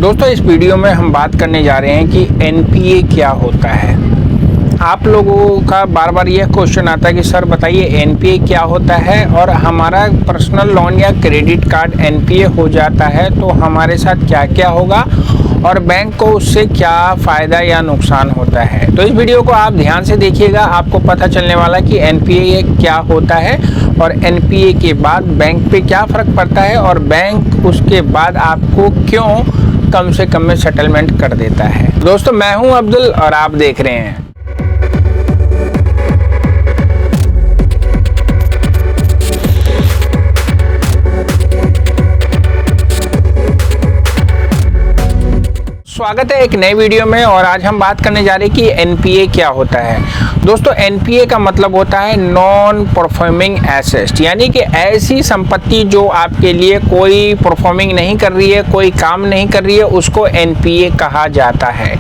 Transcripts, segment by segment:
दोस्तों इस वीडियो में हम बात करने जा रहे हैं कि एनपीए क्या होता है। आप लोगों का बार बार यह क्वेश्चन आता है कि सर बताइए एनपीए क्या होता है, और हमारा पर्सनल लोन या क्रेडिट कार्ड एनपीए हो जाता है तो हमारे साथ क्या क्या होगा और बैंक को उससे क्या फ़ायदा या नुकसान होता है। तो इस वीडियो को आप ध्यान से देखिएगा, आपको पता चलने वाला कि एनपीए क्या होता है और एनपीए के बाद बैंक पे क्या फ़र्क पड़ता है और बैंक उसके बाद आपको क्यों कम से कम में सेटलमेंट कर देता है। दोस्तों मैं हूं अब्दुल और आप देख रहे हैं स्वागत है एक नए वीडियो में। और आज हम बात करने जा रहे हैं कि एनपीए क्या होता है। दोस्तों एनपीए का मतलब होता है नॉन परफॉर्मिंग एसेट, यानी कि ऐसी संपत्ति जो आपके लिए कोई परफॉर्मिंग नहीं कर रही है, कोई काम नहीं कर रही है, उसको एनपीए कहा जाता है।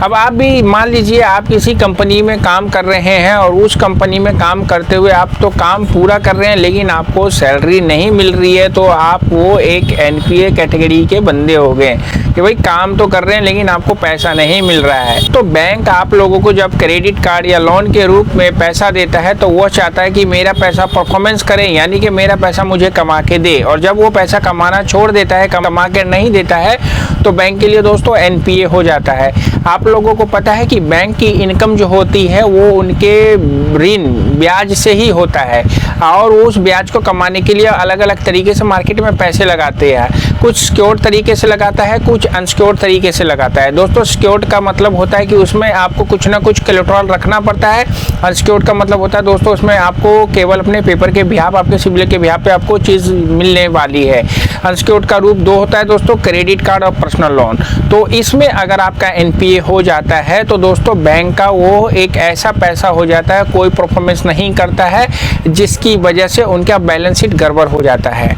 अब आप भी मान लीजिए आप किसी कंपनी में काम कर रहे हैं और उस कंपनी में काम करते हुए आप तो काम पूरा कर रहे हैं लेकिन आपको सैलरी नहीं मिल रही है, तो आप वो एक एनपीए कैटेगरी के बंदे हो गए कि भाई काम तो कर रहे हैं लेकिन आपको पैसा नहीं मिल रहा है। तो बैंक आप लोगों को जब क्रेडिट कार्ड या लोन के रूप में पैसा देता है तो वो चाहता है कि मेरा पैसा परफॉर्मेंस करे, यानी कि मेरा पैसा मुझे कमा के दे। और जब वो पैसा कमाना छोड़ देता है, कमा के नहीं देता है, तो बैंक के लिए दोस्तों एनपीए हो जाता है। आप लोगों को पता है कि बैंक की इनकम जो होती है वो उनके ऋण ब्याज से ही होता है, और उस ब्याज को कमाने के लिए अलग अलग तरीके से मार्केट में पैसे लगाते हैं। कुछ सिक्योर्ड तरीके से लगाता है, कुछ अनसिक्योर्ड तरीके से लगाता है। दोस्तों सिक्योर्ड का मतलब होता है कि उसमें आपको कुछ ना कुछ कोलेटरल रखना पड़ता है। अनसिक्योर्ड का मतलब होता है दोस्तों उसमें आपको केवल अपने पेपर के बिहाफ, आपके सिबिल के बिहाफ पे आपको चीज़ मिलने वाली है। अनसिक्योर्ड का रूप दो होता है दोस्तों, क्रेडिट कार्ड और पर्सनल लोन। तो इसमें अगर आपका एनपीए हो जाता है तो दोस्तों बैंक का वो एक ऐसा पैसा हो जाता है, कोई परफॉर्मेंस नहीं करता है, जिसकी वजह से उनका बैलेंस शीट गड़बड़ हो जाता है।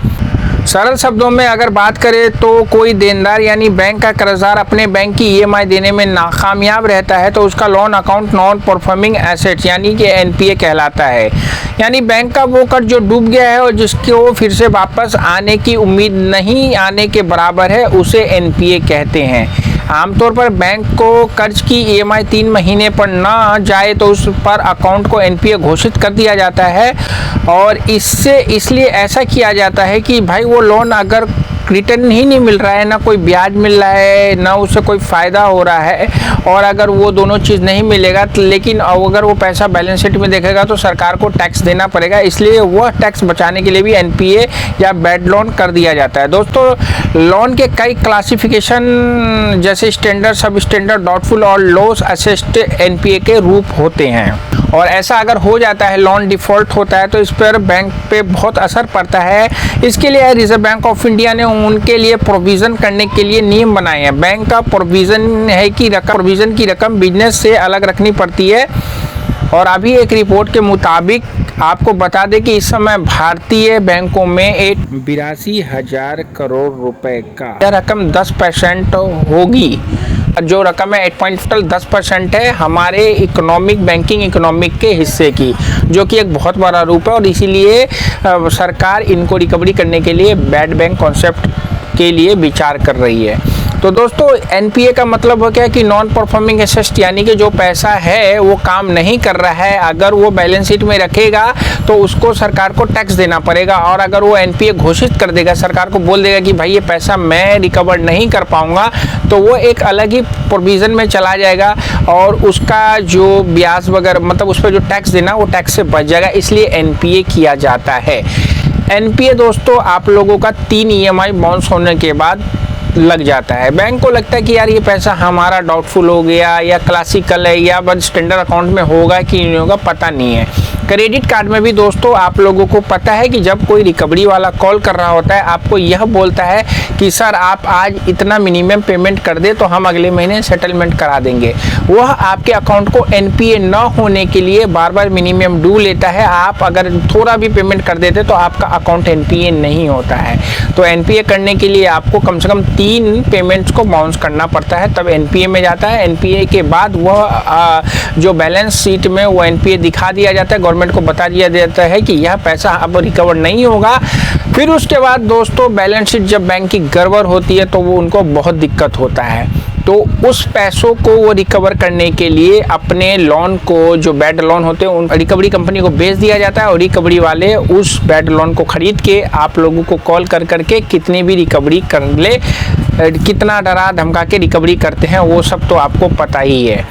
सरल शब्दों में अगर बात करें तो कोई देनदार यानी बैंक का कर्जदार अपने बैंक की ईएमआई देने में नाकामयाब रहता है तो उसका loan account non performing asset यानी कि एनपीए कहलाता है। यानी बैंक का वो कर्ज जो डूब गया है और जिसको फिर से वापस आने की उम्मीद नहीं आने के बराबर है, उसे एनपीए कहते हैं। आमतौर पर बैंक को कर्ज की ईएमआई 3 महीने पर ना जाए तो उस पर अकाउंट को एनपीए घोषित कर दिया जाता है, और इसलिए ऐसा किया जाता है कि भाई वो लोन अगर रिटर्न ही नहीं मिल रहा है, ना कोई ब्याज मिल रहा है, ना उससे कोई फ़ायदा हो रहा है, और अगर वो दोनों चीज़ नहीं मिलेगा लेकिन अगर वो पैसा बैलेंस शीट में देखेगा तो सरकार को टैक्स देना पड़ेगा, इसलिए वह टैक्स बचाने के लिए भी एनपीए या बैड लोन कर दिया जाता है। दोस्तों लोन के कई क्लासिफिकेशन जैसे स्टैंडर्ड, सब स्टैंडर्ड, डाउटफुल और लॉस असेस्ड एनपीए के रूप होते हैं, और ऐसा अगर हो जाता है, लोन डिफ़ॉल्ट होता है, तो इस पर बैंक पे बहुत असर पड़ता है। इसके लिए रिजर्व बैंक ऑफ इंडिया ने उनके लिए प्रोविज़न करने के लिए नियम बनाए हैं। बैंक का प्रोविज़न है कि प्रोविज़न की रकम बिजनेस से अलग रखनी पड़ती है, और अभी एक रिपोर्ट के मुताबिक आपको बता दें कि इस समय भारतीय बैंकों में 82,000 करोड़ रुपए का यह रकम 10% होगी। जो रकम है 8.10% है हमारे बैंकिंग इकोनॉमिक के हिस्से की, जो कि एक बहुत बड़ा रूप है, और इसीलिए सरकार इनको रिकवरी करने के लिए बैड बैंक कॉन्सेप्ट के लिए विचार कर रही है। तो दोस्तों एनपीए का मतलब हो गया कि नॉन परफॉर्मिंग एसेट, यानी कि जो पैसा है वो काम नहीं कर रहा है, अगर वो बैलेंस शीट में रखेगा तो उसको सरकार को टैक्स देना पड़ेगा, और अगर वो एनपीए घोषित कर देगा, सरकार को बोल देगा कि भाई ये पैसा मैं रिकवर नहीं कर पाऊंगा, तो वो एक अलग ही प्रोविज़न में चला जाएगा, और उसका जो ब्याज वगैरह मतलब उस पर जो टैक्स देना वो टैक्स से बच जाएगा, इसलिए एनपीए किया जाता है। एनपीए दोस्तों आप लोगों का 3 ईएमआई बाउंस होने के बाद लग जाता है। बैंक को लगता है कि यार ये पैसा हमारा डाउटफुल हो गया या क्लासिकल है या बस स्टैंडर्ड अकाउंट में होगा कि नहीं होगा, पता नहीं है। क्रेडिट कार्ड में भी दोस्तों आप लोगों को पता है कि जब कोई रिकवरी वाला कॉल कर रहा होता है, आपको यह बोलता है कि सर आप आज इतना मिनिमम पेमेंट कर दे तो हम अगले महीने सेटलमेंट करा देंगे। वह आपके अकाउंट को एनपीए न होने के लिए बार बार मिनिमम ड्यू लेता है। आप अगर थोड़ा भी पेमेंट कर देते तो आपका अकाउंट एनपीए नहीं होता है। तो एनपीए करने के लिए आपको कम से कम 3 पेमेंट्स को बाउंस करना पड़ता है, तब एनपीए में जाता है। एनपीए के बाद वह जो बैलेंस शीट में वो एनपीए दिखा दिया जाता है, गवर्नमेंट को बता दिया जाता है कि यह पैसा अब रिकवर नहीं होगा। फिर उसके बाद दोस्तों बैलेंस शीट जब बैंक की गड़बड़ होती है तो वो उनको बहुत दिक्कत होता है, तो उस पैसों को वो रिकवर करने के लिए अपने लोन को, जो बैड लोन होते हैं, उन रिकवरी कंपनी को बेच दिया जाता है और रिकवरी वाले उस बैड लोन को खरीद के आप लोगों को कॉल कर करके कितनी भी रिकवरी कर ले, कितना डरा धमका के रिकवरी करते हैं वो सब तो आपको पता ही है।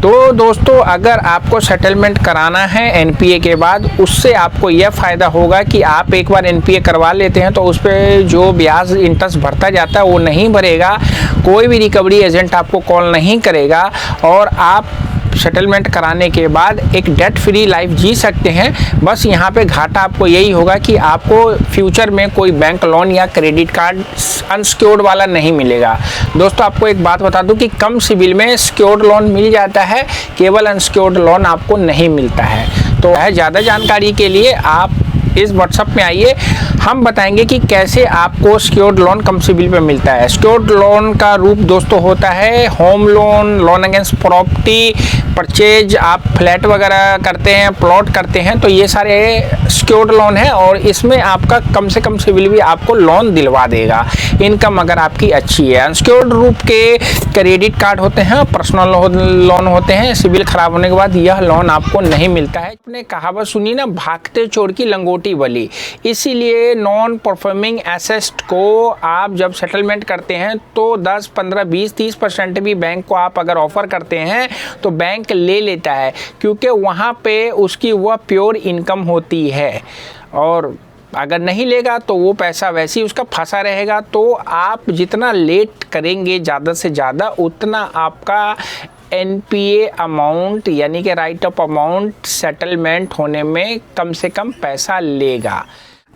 तो दोस्तों अगर आपको सेटलमेंट कराना है एनपीए के बाद, उससे आपको यह फ़ायदा होगा कि आप एक बार एनपीए करवा लेते हैं तो उस पर जो ब्याज इंटरेस्ट भरता जाता है वो नहीं भरेगा, कोई भी रिकवरी एजेंट आपको कॉल नहीं करेगा और आप सेटलमेंट कराने के बाद एक डेट फ्री लाइफ जी सकते हैं। बस यहाँ पे घाटा आपको यही होगा कि आपको फ्यूचर में कोई बैंक लोन या क्रेडिट कार्ड अनसिक्योर्ड वाला नहीं मिलेगा। दोस्तों आपको एक बात बता दूं कि कम सिबिल में सिक्योर्ड लोन मिल जाता है, केवल अनसिक्योर्ड लोन आपको नहीं मिलता है। तो ज़्यादा जानकारी के लिए आप इस व्हाट्सएप में आइए, हम बताएंगे कि कैसे आपको सिक्योर्ड लोन कम सिबिल पे मिलता है। सिक्योर्ड लोन का रूप दोस्तों होता है home loan, loan against property, purchase, आप फ्लैट वगैरह करते हैं, प्लॉट करते हैं, तो ये सारे सिक्योर्ड लोन है और इसमें आपका कम से कम सिबिल भी आपको लोन दिलवा देगा, इनकम अगर आपकी अच्छी है। अनसिक्योर्ड रूप के क्रेडिट कार्ड होते हैं, पर्सनल लोन होते हैं, सिबिल खराब होने के बाद यह लोन आपको नहीं मिलता है। आपने कहावत सुनी ना, भागते चोर की लंगोटी बली। इसीलिए नॉन परफॉर्मिंग एसेट को आप जब सेटलमेंट करते हैं तो 10, 15, 20, 30% भी बैंक को आप अगर ऑफर करते हैं तो बैंक ले लेता है, क्योंकि वहाँ पे उसकी वह प्योर इनकम होती है और अगर नहीं लेगा तो वो पैसा वैसे ही उसका फंसा रहेगा। तो आप जितना लेट करेंगे ज़्यादा से ज़्यादा, उतना आपका एनपीए अमाउंट यानी कि राइट ऑफ अमाउंट सेटलमेंट होने में कम से कम पैसा लेगा।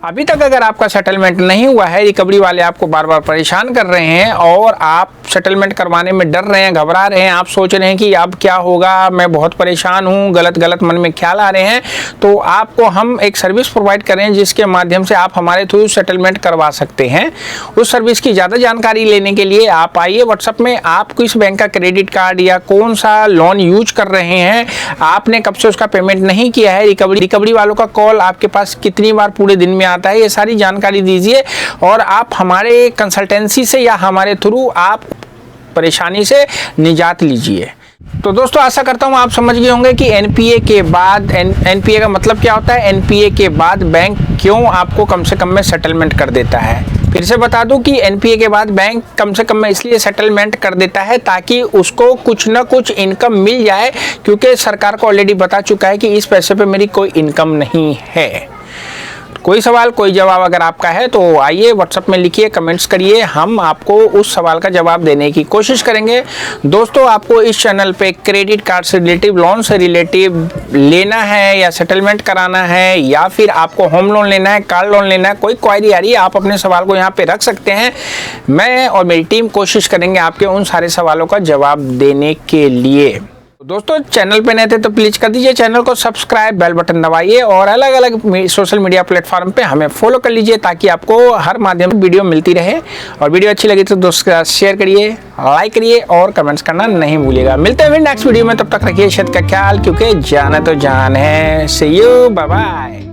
अभी तक अगर आपका सेटलमेंट नहीं हुआ है, रिकवरी वाले आपको बार बार परेशान कर रहे हैं और आप सेटलमेंट करवाने में डर रहे हैं, घबरा रहे हैं, आप सोच रहे हैं कि अब क्या होगा, मैं बहुत परेशान हूं, गलत मन में ख्याल आ रहे हैं, तो आपको हम एक सर्विस प्रोवाइड कर रहे हैं जिसके माध्यम से आप हमारे थ्रू सेटलमेंट करवा सकते हैं। उस सर्विस की ज़्यादा जानकारी लेने के लिए आप आइए व्हाट्सएप में, आप किस बैंक का क्रेडिट कार्ड या कौन सा लोन यूज कर रहे हैं, आपने कब से उसका पेमेंट नहीं किया है, रिकवरी वालों का कॉल आपके पास कितनी बार पूरे दिन में आता है, ये सारी जानकारी दीजिए और आप हमारे कंसल्टेंसी से या हमारे थ्रू आप परेशानी से निजात लीजिए। तो दोस्तों आशा करता हूँ आप समझ गए होंगे कि एनपीए के बाद एनपीए का मतलब क्या होता है, एनपीए के बाद बैंक क्यों आपको कम से कम में सेटलमेंट कर देता है। फिर से बता दूं कि एनपीए के बाद बैंक कम से कम में इसलिए सेटलमेंट कर देता है ताकि उसको कुछ ना कुछ इनकम मिल जाए, क्योंकि सरकार को ऑलरेडी बता चुका है कि इस पैसे पे मेरी कोई इनकम नहीं है। कोई सवाल कोई जवाब अगर आपका है तो आइए व्हाट्सएप में लिखिए, कमेंट्स करिए, हम आपको उस सवाल का जवाब देने की कोशिश करेंगे। दोस्तों आपको इस चैनल पे क्रेडिट कार्ड से रिलेटिव, लोन से रिलेटिव लेना है या सेटलमेंट कराना है या फिर आपको होम लोन लेना है, कार लोन लेना है, कोई क्वायरी आ रही है, आप अपने सवाल को यहाँ पे रख सकते हैं। मैं और मेरी टीम कोशिश करेंगे आपके उन सारे सवालों का जवाब देने के लिए। दोस्तों चैनल पे नए थे तो प्लीज़ कर दीजिए चैनल को सब्सक्राइब, बेल बटन दबाइए और अलग अलग सोशल मीडिया प्लेटफॉर्म पे हमें फॉलो कर लीजिए ताकि आपको हर माध्यम से वीडियो मिलती रहे। और वीडियो अच्छी लगी तो दोस्तों के साथ शेयर करिए, लाइक करिए और कमेंट्स करना नहीं भूलिएगा। मिलते हैं फिर नेक्स्ट वीडियो में, तब तक रखिए सेहत का ख्याल, क्योंकि जान है तो जान है। सी यू, बाय बाय।